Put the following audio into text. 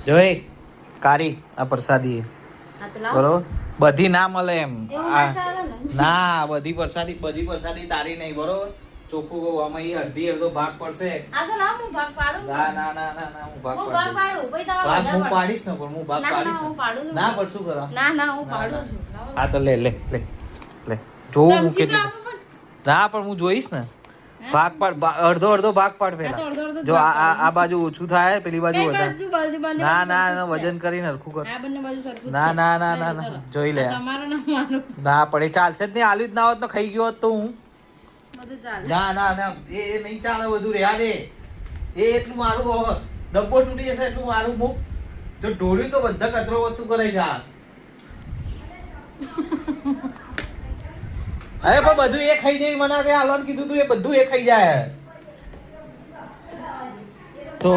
જોઈ કારી આ પ્રસાદી બરોબર બધી ના મળે એમ ના બધી પ્રસાદી તારી નહીં બરોબર ચોખ્ખું કહું આમાં ઈ અડધો ભાગ પડશે ના હું ભાગ પાડીશ ને પણ હું ભાગ પાડીશ ના પણ શું કરો હા તો લે જોઉં હું કેટલી ના પણ હું જોઈશ ને ભાગ પાડ અડધો ભાગ પાડ પેલા જો આ બાજુ ઓછું થાય પેલી બાજુ વધારે ના વજન કરીને હરખું કર ના જોઈ લે ના પડે ચાલશે જ નહીં આલ્યું જ ના હોત તો ખાઈ ગયો હોત તો હું ના એ નહીં ચાલે બધું રહ્યા દે એ એટલું મારું ડબ્બો તૂટી જશે એટલું મારું મુખ જો ઢોળ્યું તો બધા કચરો વસ્તુ કરે છે અરે પણ બધું એ ખાઈ જાય મને હાલવાનું કીધું તું એ બધું એ ખાઈ જાય તો